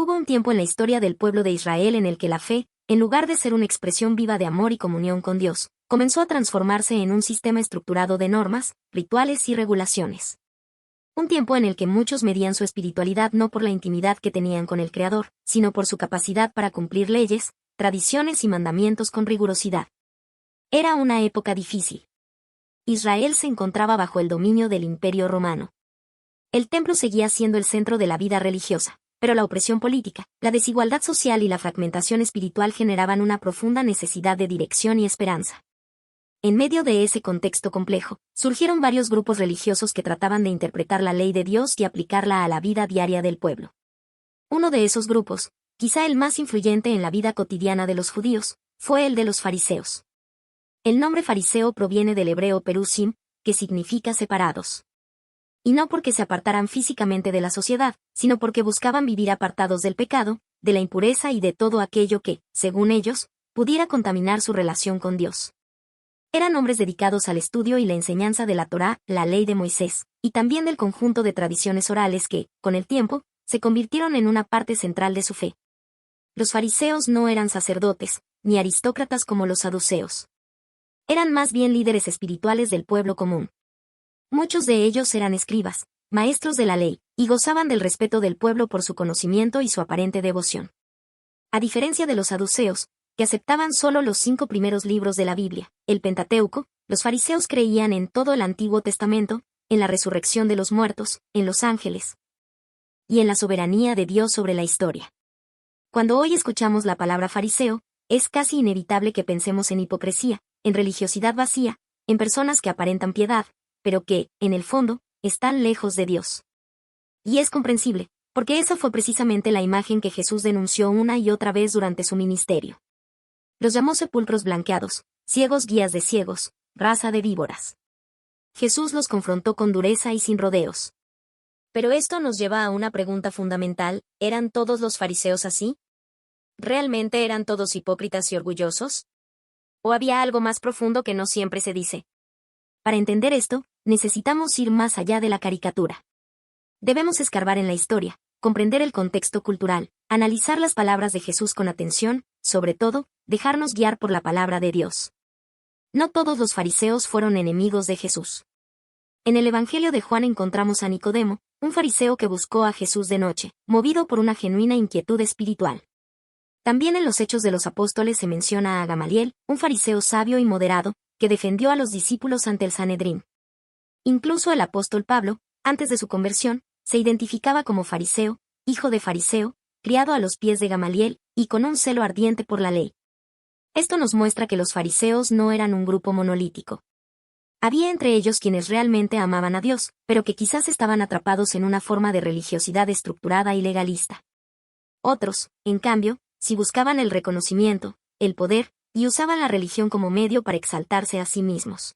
Hubo un tiempo en la historia del pueblo de Israel en el que la fe, en lugar de ser una expresión viva de amor y comunión con Dios, comenzó a transformarse en un sistema estructurado de normas, rituales y regulaciones. Un tiempo en el que muchos medían su espiritualidad no por la intimidad que tenían con el Creador, sino por su capacidad para cumplir leyes, tradiciones y mandamientos con rigurosidad. Era una época difícil. Israel se encontraba bajo el dominio del Imperio Romano. El templo seguía siendo el centro de la vida religiosa, pero la opresión política, la desigualdad social y la fragmentación espiritual generaban una profunda necesidad de dirección y esperanza. En medio de ese contexto complejo, surgieron varios grupos religiosos que trataban de interpretar la ley de Dios y aplicarla a la vida diaria del pueblo. Uno de esos grupos, quizá el más influyente en la vida cotidiana de los judíos, fue el de los fariseos. El nombre fariseo proviene del hebreo perusim, que significa separados. Y no porque se apartaran físicamente de la sociedad, sino porque buscaban vivir apartados del pecado, de la impureza y de todo aquello que, según ellos, pudiera contaminar su relación con Dios. Eran hombres dedicados al estudio y la enseñanza de la Torá, la ley de Moisés, y también del conjunto de tradiciones orales que, con el tiempo, se convirtieron en una parte central de su fe. Los fariseos no eran sacerdotes, ni aristócratas como los saduceos. Eran más bien líderes espirituales del pueblo común. Muchos de ellos eran escribas, maestros de la ley, y gozaban del respeto del pueblo por su conocimiento y su aparente devoción. A diferencia de los saduceos, que aceptaban solo los 5 primeros libros de la Biblia, el Pentateuco, los fariseos creían en todo el Antiguo Testamento, en la resurrección de los muertos, en los ángeles y en la soberanía de Dios sobre la historia. Cuando hoy escuchamos la palabra fariseo, es casi inevitable que pensemos en hipocresía, en religiosidad vacía, en personas que aparentan piedad, pero que, en el fondo, están lejos de Dios. Y es comprensible, porque esa fue precisamente la imagen que Jesús denunció una y otra vez durante su ministerio. Los llamó sepulcros blanqueados, ciegos guías de ciegos, raza de víboras. Jesús los confrontó con dureza y sin rodeos. Pero esto nos lleva a una pregunta fundamental: ¿eran todos los fariseos así? ¿Realmente eran todos hipócritas y orgullosos? ¿O había algo más profundo que no siempre se dice? Para entender esto, necesitamos ir más allá de la caricatura. Debemos escarbar en la historia, comprender el contexto cultural, analizar las palabras de Jesús con atención, sobre todo, dejarnos guiar por la palabra de Dios. No todos los fariseos fueron enemigos de Jesús. En el Evangelio de Juan encontramos a Nicodemo, un fariseo que buscó a Jesús de noche, movido por una genuina inquietud espiritual. También en los Hechos de los Apóstoles se menciona a Gamaliel, un fariseo sabio y moderado, que defendió a los discípulos ante el Sanedrín. Incluso el apóstol Pablo, antes de su conversión, se identificaba como fariseo, hijo de fariseo, criado a los pies de Gamaliel, y con un celo ardiente por la ley. Esto nos muestra que los fariseos no eran un grupo monolítico. Había entre ellos quienes realmente amaban a Dios, pero que quizás estaban atrapados en una forma de religiosidad estructurada y legalista. Otros, en cambio, sí buscaban el reconocimiento, el poder, y usaban la religión como medio para exaltarse a sí mismos.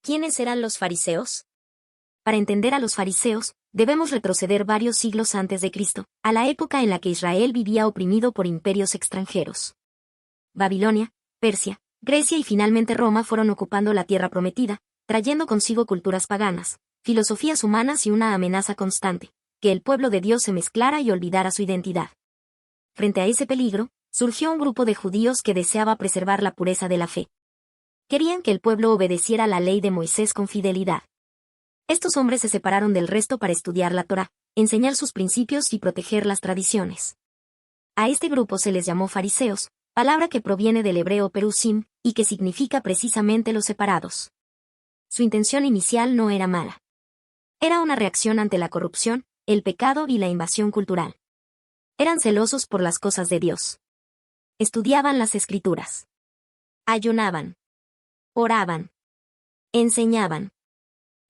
¿Quiénes eran los fariseos? Para entender a los fariseos, debemos retroceder varios siglos antes de Cristo, a la época en la que Israel vivía oprimido por imperios extranjeros. Babilonia, Persia, Grecia y finalmente Roma fueron ocupando la tierra prometida, trayendo consigo culturas paganas, filosofías humanas y una amenaza constante, que el pueblo de Dios se mezclara y olvidara su identidad. Frente a ese peligro, surgió un grupo de judíos que deseaba preservar la pureza de la fe. Querían que el pueblo obedeciera la ley de Moisés con fidelidad. Estos hombres se separaron del resto para estudiar la Torá, enseñar sus principios y proteger las tradiciones. A este grupo se les llamó fariseos, palabra que proviene del hebreo perusim, y que significa precisamente los separados. Su intención inicial no era mala. Era una reacción ante la corrupción, el pecado y la invasión cultural. Eran celosos por las cosas de Dios. Estudiaban las Escrituras. Ayunaban. Oraban. Enseñaban.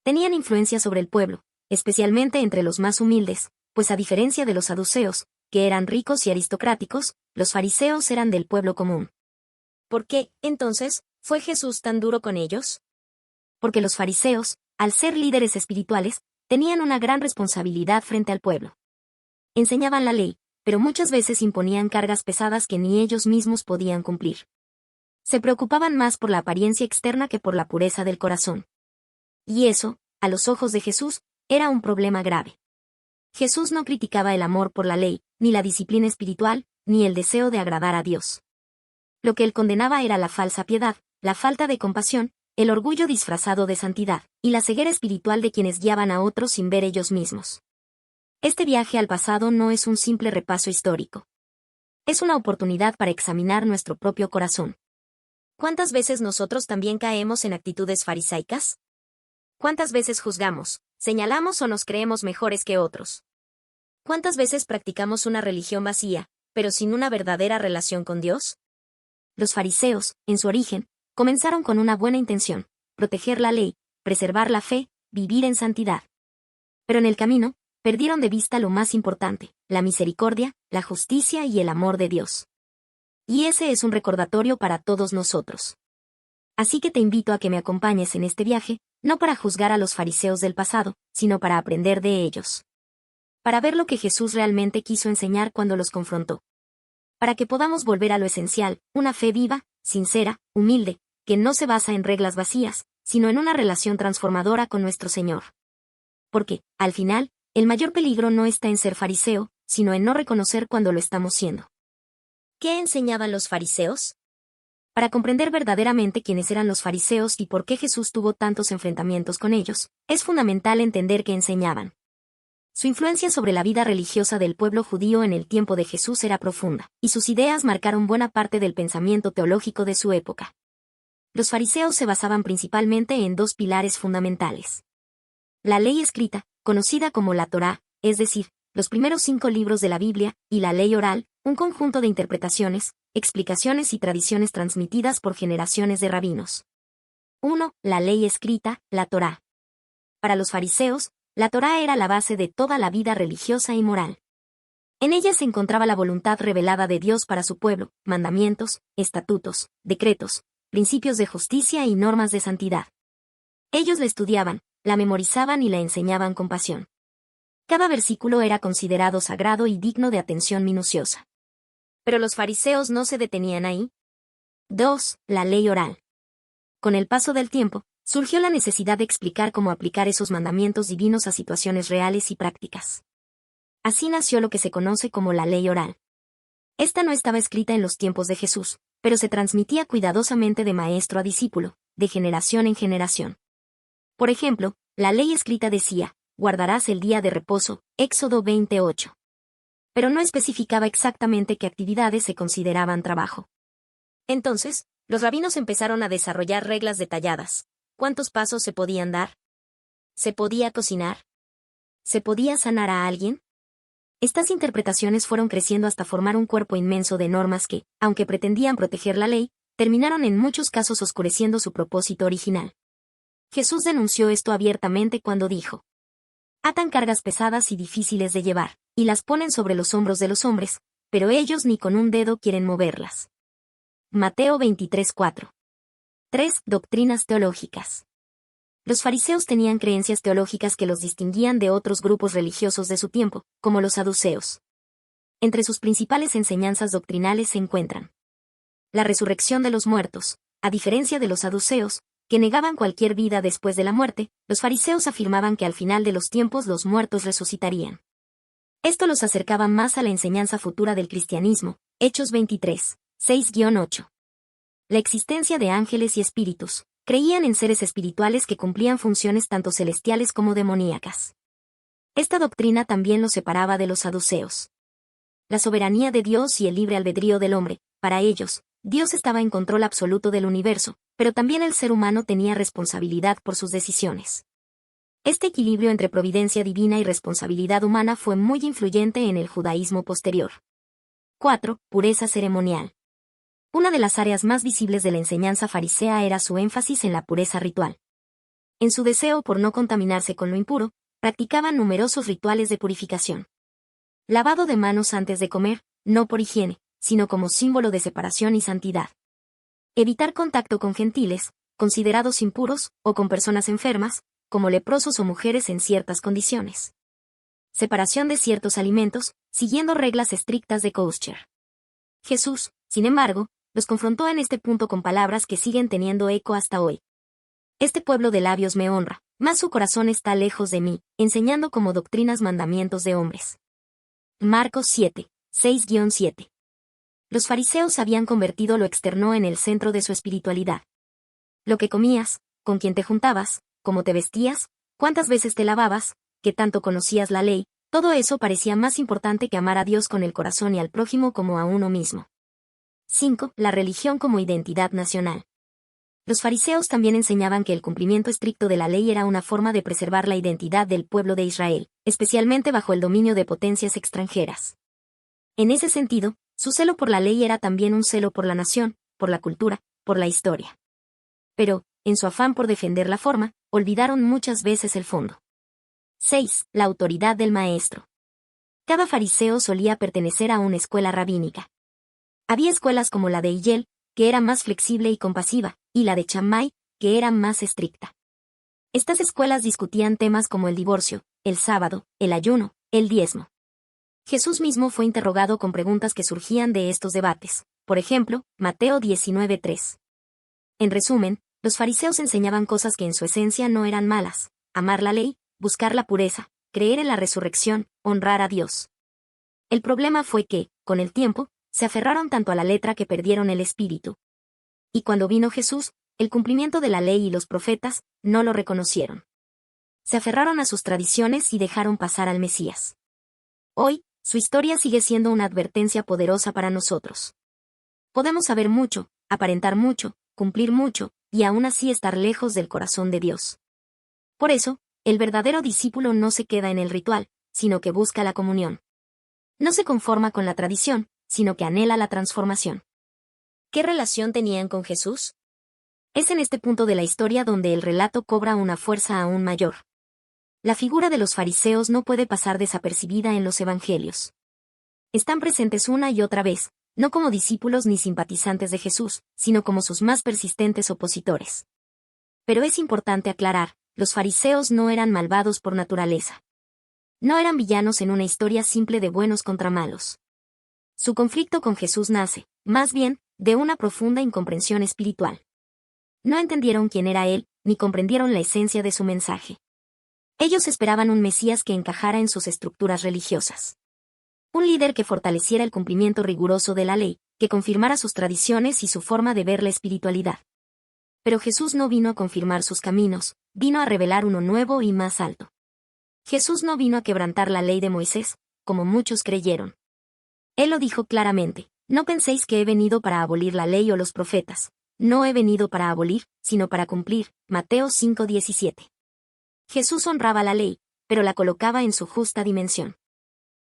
Tenían influencia sobre el pueblo, especialmente entre los más humildes, pues a diferencia de los saduceos, que eran ricos y aristocráticos, los fariseos eran del pueblo común. ¿Por qué, entonces, fue Jesús tan duro con ellos? Porque los fariseos, al ser líderes espirituales, tenían una gran responsabilidad frente al pueblo. Enseñaban la ley, pero muchas veces imponían cargas pesadas que ni ellos mismos podían cumplir. Se preocupaban más por la apariencia externa que por la pureza del corazón. Y eso, a los ojos de Jesús, era un problema grave. Jesús no criticaba el amor por la ley, ni la disciplina espiritual, ni el deseo de agradar a Dios. Lo que él condenaba era la falsa piedad, la falta de compasión, el orgullo disfrazado de santidad, y la ceguera espiritual de quienes guiaban a otros sin ver ellos mismos. Este viaje al pasado no es un simple repaso histórico. Es una oportunidad para examinar nuestro propio corazón. ¿Cuántas veces nosotros también caemos en actitudes farisaicas? ¿Cuántas veces juzgamos, señalamos o nos creemos mejores que otros? ¿Cuántas veces practicamos una religión vacía, pero sin una verdadera relación con Dios? Los fariseos, en su origen, comenzaron con una buena intención: proteger la ley, preservar la fe, vivir en santidad. Pero en el camino, perdieron de vista lo más importante: la misericordia, la justicia y el amor de Dios. Y ese es un recordatorio para todos nosotros. Así que te invito a que me acompañes en este viaje, no para juzgar a los fariseos del pasado, sino para aprender de ellos. Para ver lo que Jesús realmente quiso enseñar cuando los confrontó. Para que podamos volver a lo esencial: una fe viva, sincera, humilde, que no se basa en reglas vacías, sino en una relación transformadora con nuestro Señor. Porque, al final, el mayor peligro no está en ser fariseo, sino en no reconocer cuando lo estamos siendo. ¿Qué enseñaban los fariseos? Para comprender verdaderamente quiénes eran los fariseos y por qué Jesús tuvo tantos enfrentamientos con ellos, es fundamental entender qué enseñaban. Su influencia sobre la vida religiosa del pueblo judío en el tiempo de Jesús era profunda, y sus ideas marcaron buena parte del pensamiento teológico de su época. Los fariseos se basaban principalmente en dos pilares fundamentales: la ley escrita, conocida como la Torá, es decir, los primeros 5 libros de la Biblia, y la ley oral, un conjunto de interpretaciones, explicaciones y tradiciones transmitidas por generaciones de rabinos. 1. La ley escrita, la Torá. Para los fariseos, la Torá era la base de toda la vida religiosa y moral. En ella se encontraba la voluntad revelada de Dios para su pueblo: mandamientos, estatutos, decretos, principios de justicia y normas de santidad. Ellos la estudiaban, la memorizaban y la enseñaban con pasión. Cada versículo era considerado sagrado y digno de atención minuciosa. Pero los fariseos no se detenían ahí. 2. La ley oral. Con el paso del tiempo, surgió la necesidad de explicar cómo aplicar esos mandamientos divinos a situaciones reales y prácticas. Así nació lo que se conoce como la ley oral. Esta no estaba escrita en los tiempos de Jesús, pero se transmitía cuidadosamente de maestro a discípulo, de generación en generación. Por ejemplo, la ley escrita decía: guardarás el día de reposo, Éxodo 28. Pero no especificaba exactamente qué actividades se consideraban trabajo. Entonces, los rabinos empezaron a desarrollar reglas detalladas. ¿Cuántos pasos se podían dar? ¿Se podía cocinar? ¿Se podía sanar a alguien? Estas interpretaciones fueron creciendo hasta formar un cuerpo inmenso de normas que, aunque pretendían proteger la ley, terminaron en muchos casos oscureciendo su propósito original. Jesús denunció esto abiertamente cuando dijo: atan cargas pesadas y difíciles de llevar, y las ponen sobre los hombros de los hombres, pero ellos ni con un dedo quieren moverlas. Mateo 23:4. 3. Doctrinas teológicas. Los fariseos tenían creencias teológicas que los distinguían de otros grupos religiosos de su tiempo, como los saduceos. Entre sus principales enseñanzas doctrinales se encuentran la resurrección de los muertos. A diferencia de los saduceos, que negaban cualquier vida después de la muerte, los fariseos afirmaban que al final de los tiempos los muertos resucitarían. Esto los acercaba más a la enseñanza futura del cristianismo. Hechos 23, 6-8. La existencia de ángeles y espíritus. Creían en seres espirituales que cumplían funciones tanto celestiales como demoníacas. Esta doctrina también los separaba de los saduceos. La soberanía de Dios y el libre albedrío del hombre. Para ellos, Dios estaba en control absoluto del universo, pero también el ser humano tenía responsabilidad por sus decisiones. Este equilibrio entre providencia divina y responsabilidad humana fue muy influyente en el judaísmo posterior. 4. Pureza ceremonial. Una de las áreas más visibles de la enseñanza farisea era su énfasis en la pureza ritual. En su deseo por no contaminarse con lo impuro, practicaban numerosos rituales de purificación. Lavado de manos antes de comer, no por higiene, sino como símbolo de separación y santidad. Evitar contacto con gentiles, considerados impuros, o con personas enfermas, como leprosos o mujeres en ciertas condiciones. Separación de ciertos alimentos, siguiendo reglas estrictas de kosher. Jesús, sin embargo, los confrontó en este punto con palabras que siguen teniendo eco hasta hoy. Este pueblo de labios me honra, Mas su corazón está lejos de mí, enseñando como doctrinas mandamientos de hombres. Marcos 7, 6-7. Los fariseos habían convertido lo externo en el centro de su espiritualidad. Lo que comías, con quién te juntabas, cómo te vestías, cuántas veces te lavabas, qué tanto conocías la ley, todo eso parecía más importante que amar a Dios con el corazón y al prójimo como a uno mismo. 5. La religión como identidad nacional. Los fariseos también enseñaban que el cumplimiento estricto de la ley era una forma de preservar la identidad del pueblo de Israel, especialmente bajo el dominio de potencias extranjeras. En ese sentido, su celo por la ley era también un celo por la nación, por la cultura, por la historia. Pero, en su afán por defender la forma, olvidaron muchas veces el fondo. 6. La autoridad del maestro. Cada fariseo solía pertenecer a una escuela rabínica. Había escuelas como la de Hillel, que era más flexible y compasiva, y la de Shammai, que era más estricta. Estas escuelas discutían temas como el divorcio, el sábado, el ayuno, el diezmo. Jesús mismo fue interrogado con preguntas que surgían de estos debates, por ejemplo, Mateo 19:3. En resumen, los fariseos enseñaban cosas que en su esencia no eran malas: amar la ley, buscar la pureza, creer en la resurrección, honrar a Dios. El problema fue que, con el tiempo, se aferraron tanto a la letra que perdieron el espíritu. Y cuando vino Jesús, el cumplimiento de la ley y los profetas, no lo reconocieron. Se aferraron a sus tradiciones y dejaron pasar al Mesías. Hoy, su historia sigue siendo una advertencia poderosa para nosotros. Podemos saber mucho, aparentar mucho, cumplir mucho, y aún así estar lejos del corazón de Dios. Por eso, el verdadero discípulo no se queda en el ritual, sino que busca la comunión. No se conforma con la tradición, sino que anhela la transformación. ¿Qué relación tenían con Jesús? Es en este punto de la historia donde el relato cobra una fuerza aún mayor. La figura de los fariseos no puede pasar desapercibida en los evangelios. Están presentes una y otra vez, no como discípulos ni simpatizantes de Jesús, sino como sus más persistentes opositores. Pero es importante aclarar, los fariseos no eran malvados por naturaleza. No eran villanos en una historia simple de buenos contra malos. Su conflicto con Jesús nace, más bien, de una profunda incomprensión espiritual. No entendieron quién era Él, ni comprendieron la esencia de su mensaje. Ellos esperaban un Mesías que encajara en sus estructuras religiosas. Un líder que fortaleciera el cumplimiento riguroso de la ley, que confirmara sus tradiciones y su forma de ver la espiritualidad. Pero Jesús no vino a confirmar sus caminos, vino a revelar uno nuevo y más alto. Jesús no vino a quebrantar la ley de Moisés, como muchos creyeron. Él lo dijo claramente: no penséis que he venido para abolir la ley o los profetas. No he venido para abolir, sino para cumplir. Mateo 5:17. Jesús honraba la ley, pero la colocaba en su justa dimensión.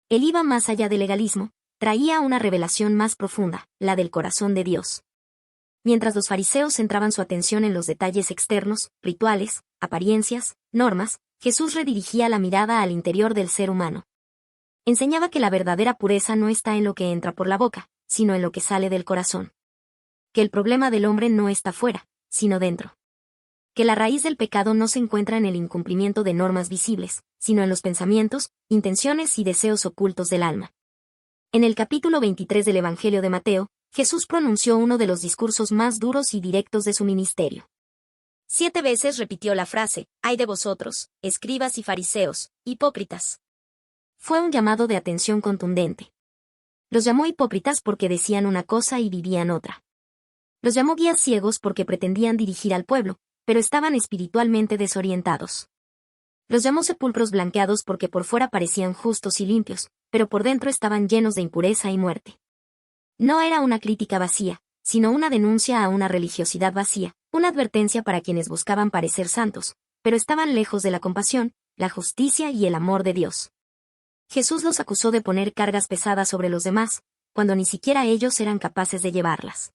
Él iba más allá del legalismo, traía una revelación más profunda, la del corazón de Dios. Mientras los fariseos centraban su atención en los detalles externos, rituales, apariencias, normas, Jesús redirigía la mirada al interior del ser humano. Enseñaba que la verdadera pureza no está en lo que entra por la boca, sino en lo que sale del corazón. Que el problema del hombre no está fuera, sino dentro. Que la raíz del pecado no se encuentra en el incumplimiento de normas visibles, sino en los pensamientos, intenciones y deseos ocultos del alma. En el capítulo 23 del Evangelio de Mateo, Jesús pronunció uno de los discursos más duros y directos de su ministerio. 7 veces repitió la frase: «Ay de vosotros, escribas y fariseos, hipócritas». Fue un llamado de atención contundente. Los llamó hipócritas porque decían una cosa y vivían otra. Los llamó guías ciegos porque pretendían dirigir al pueblo, pero estaban espiritualmente desorientados. Los llamó sepulcros blanqueados porque por fuera parecían justos y limpios, pero por dentro estaban llenos de impureza y muerte. No era una crítica vacía, sino una denuncia a una religiosidad vacía, una advertencia para quienes buscaban parecer santos, pero estaban lejos de la compasión, la justicia y el amor de Dios. Jesús los acusó de poner cargas pesadas sobre los demás, cuando ni siquiera ellos eran capaces de llevarlas.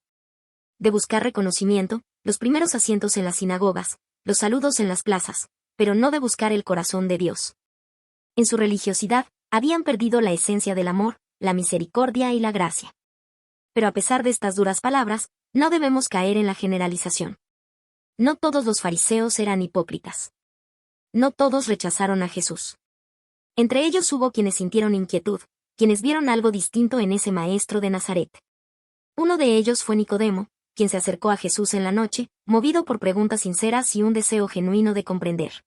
De buscar reconocimiento, los primeros asientos en las sinagogas, los saludos en las plazas, pero no de buscar el corazón de Dios. En su religiosidad, habían perdido la esencia del amor, la misericordia y la gracia. Pero a pesar de estas duras palabras, no debemos caer en la generalización. No todos los fariseos eran hipócritas. No todos rechazaron a Jesús. Entre ellos hubo quienes sintieron inquietud, quienes vieron algo distinto en ese maestro de Nazaret. Uno de ellos fue Nicodemo, quien se acercó a Jesús en la noche, movido por preguntas sinceras y un deseo genuino de comprender.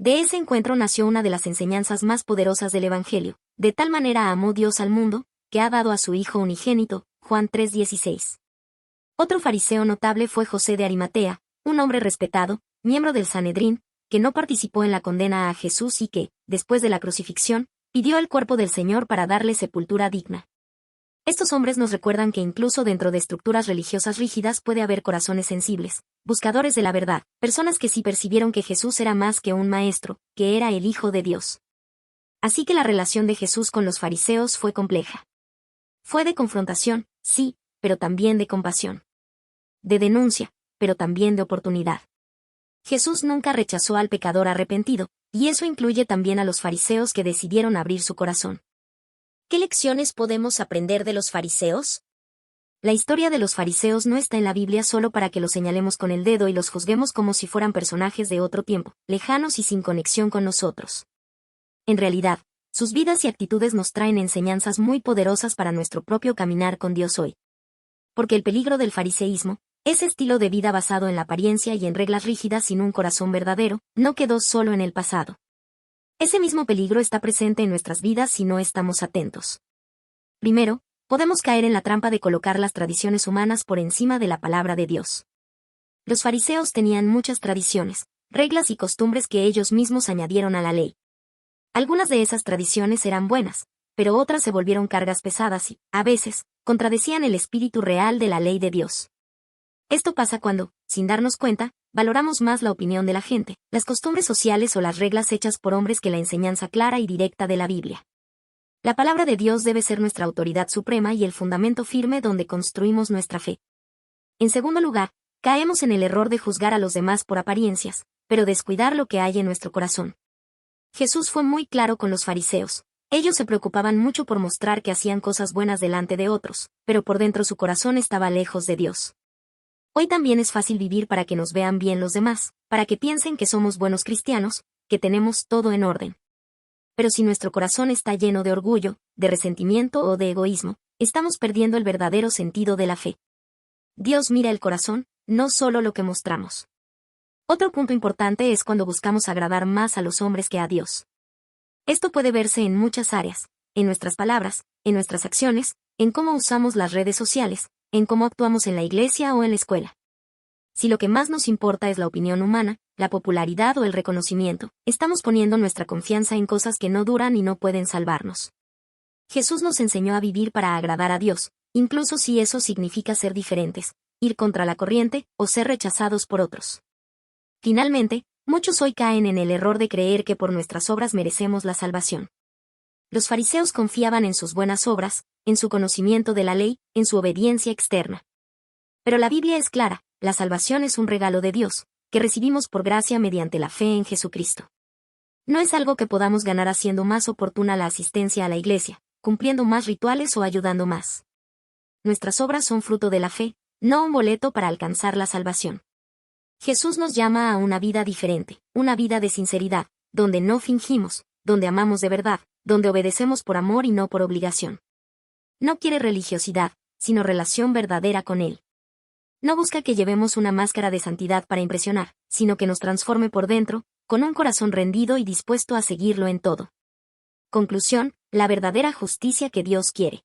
De ese encuentro nació una de las enseñanzas más poderosas del Evangelio. De tal manera amó Dios al mundo, que ha dado a su Hijo unigénito, Juan 3:16. Otro fariseo notable fue José de Arimatea, un hombre respetado, miembro del Sanedrín, que no participó en la condena a Jesús y que, después de la crucifixión, pidió el cuerpo del Señor para darle sepultura digna. Estos hombres nos recuerdan que incluso dentro de estructuras religiosas rígidas puede haber corazones sensibles, buscadores de la verdad, personas que sí percibieron que Jesús era más que un maestro, que era el Hijo de Dios. Así que la relación de Jesús con los fariseos fue compleja. Fue de confrontación, sí, pero también de compasión. De denuncia, pero también de oportunidad. Jesús nunca rechazó al pecador arrepentido, y eso incluye también a los fariseos que decidieron abrir su corazón. ¿Qué lecciones podemos aprender de los fariseos? La historia de los fariseos no está en la Biblia solo para que los señalemos con el dedo y los juzguemos como si fueran personajes de otro tiempo, lejanos y sin conexión con nosotros. En realidad, sus vidas y actitudes nos traen enseñanzas muy poderosas para nuestro propio caminar con Dios hoy. Porque el peligro del fariseísmo, ese estilo de vida basado en la apariencia y en reglas rígidas sin un corazón verdadero, no quedó solo en el pasado. Ese mismo peligro está presente en nuestras vidas si no estamos atentos. Primero, podemos caer en la trampa de colocar las tradiciones humanas por encima de la palabra de Dios. Los fariseos tenían muchas tradiciones, reglas y costumbres que ellos mismos añadieron a la ley. Algunas de esas tradiciones eran buenas, pero otras se volvieron cargas pesadas y, a veces, contradecían el espíritu real de la ley de Dios. Esto pasa cuando, sin darnos cuenta, valoramos más la opinión de la gente, las costumbres sociales o las reglas hechas por hombres que la enseñanza clara y directa de la Biblia. La palabra de Dios debe ser nuestra autoridad suprema y el fundamento firme donde construimos nuestra fe. En segundo lugar, caemos en el error de juzgar a los demás por apariencias, pero descuidar lo que hay en nuestro corazón. Jesús fue muy claro con los fariseos. Ellos se preocupaban mucho por mostrar que hacían cosas buenas delante de otros, pero por dentro su corazón estaba lejos de Dios. Hoy también es fácil vivir para que nos vean bien los demás, para que piensen que somos buenos cristianos, que tenemos todo en orden. Pero si nuestro corazón está lleno de orgullo, de resentimiento o de egoísmo, estamos perdiendo el verdadero sentido de la fe. Dios mira el corazón, no solo lo que mostramos. Otro punto importante es cuando buscamos agradar más a los hombres que a Dios. Esto puede verse en muchas áreas, en nuestras palabras, en nuestras acciones, en cómo usamos las redes sociales, en cómo actuamos en la iglesia o en la escuela. Si lo que más nos importa es la opinión humana, la popularidad o el reconocimiento, estamos poniendo nuestra confianza en cosas que no duran y no pueden salvarnos. Jesús nos enseñó a vivir para agradar a Dios, incluso si eso significa ser diferentes, ir contra la corriente o ser rechazados por otros. Finalmente, muchos hoy caen en el error de creer que por nuestras obras merecemos la salvación. Los fariseos confiaban en sus buenas obras, en su conocimiento de la ley, en su obediencia externa. Pero la Biblia es clara, la salvación es un regalo de Dios, que recibimos por gracia mediante la fe en Jesucristo. No es algo que podamos ganar haciendo más oportuna la asistencia a la iglesia, cumpliendo más rituales o ayudando más. Nuestras obras son fruto de la fe, no un boleto para alcanzar la salvación. Jesús nos llama a una vida diferente, una vida de sinceridad, donde no fingimos, donde amamos de verdad, donde obedecemos por amor y no por obligación. No quiere religiosidad, sino relación verdadera con Él. No busca que llevemos una máscara de santidad para impresionar, sino que nos transforme por dentro, con un corazón rendido y dispuesto a seguirlo en todo. Conclusión, la verdadera justicia que Dios quiere.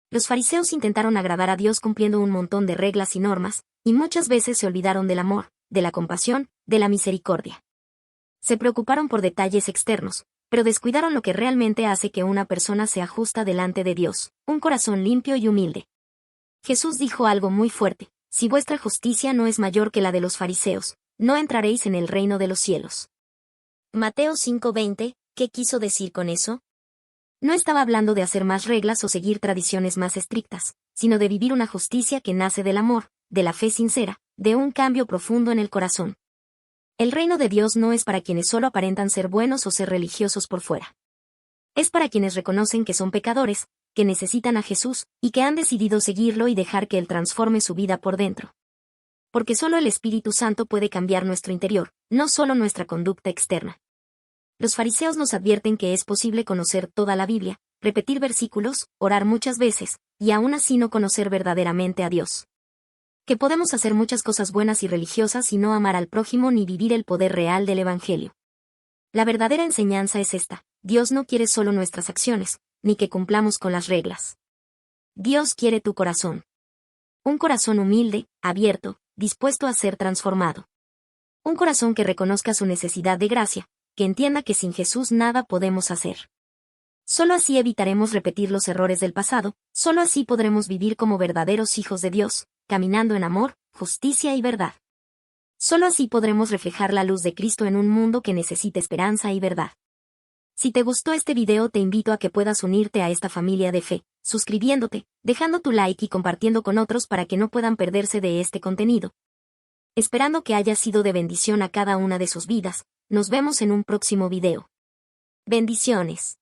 Los fariseos intentaron agradar a Dios cumpliendo un montón de reglas y normas, y muchas veces se olvidaron del amor, de la compasión, de la misericordia. Se preocuparon por detalles externos, pero descuidaron lo que realmente hace que una persona sea justa delante de Dios, un corazón limpio y humilde. Jesús dijo algo muy fuerte: si vuestra justicia no es mayor que la de los fariseos, no entraréis en el reino de los cielos. Mateo 5:20, ¿qué quiso decir con eso? No estaba hablando de hacer más reglas o seguir tradiciones más estrictas, sino de vivir una justicia que nace del amor, de la fe sincera, de un cambio profundo en el corazón. El reino de Dios no es para quienes solo aparentan ser buenos o ser religiosos por fuera. Es para quienes reconocen que son pecadores, que necesitan a Jesús, y que han decidido seguirlo y dejar que Él transforme su vida por dentro. Porque solo el Espíritu Santo puede cambiar nuestro interior, no solo nuestra conducta externa. Los fariseos nos advierten que es posible conocer toda la Biblia, repetir versículos, orar muchas veces, y aún así no conocer verdaderamente a Dios. Que podemos hacer muchas cosas buenas y religiosas y no amar al prójimo ni vivir el poder real del Evangelio. La verdadera enseñanza es esta: Dios no quiere solo nuestras acciones, ni que cumplamos con las reglas. Dios quiere tu corazón. Un corazón humilde, abierto, dispuesto a ser transformado. Un corazón que reconozca su necesidad de gracia, que entienda que sin Jesús nada podemos hacer. Solo así evitaremos repetir los errores del pasado, solo así podremos vivir como verdaderos hijos de Dios, caminando en amor, justicia y verdad. Solo así podremos reflejar la luz de Cristo en un mundo que necesita esperanza y verdad. Si te gustó este video, te invito a que puedas unirte a esta familia de fe, suscribiéndote, dejando tu like y compartiendo con otros para que no puedan perderse de este contenido. Esperando que haya sido de bendición a cada una de sus vidas, nos vemos en un próximo video. Bendiciones.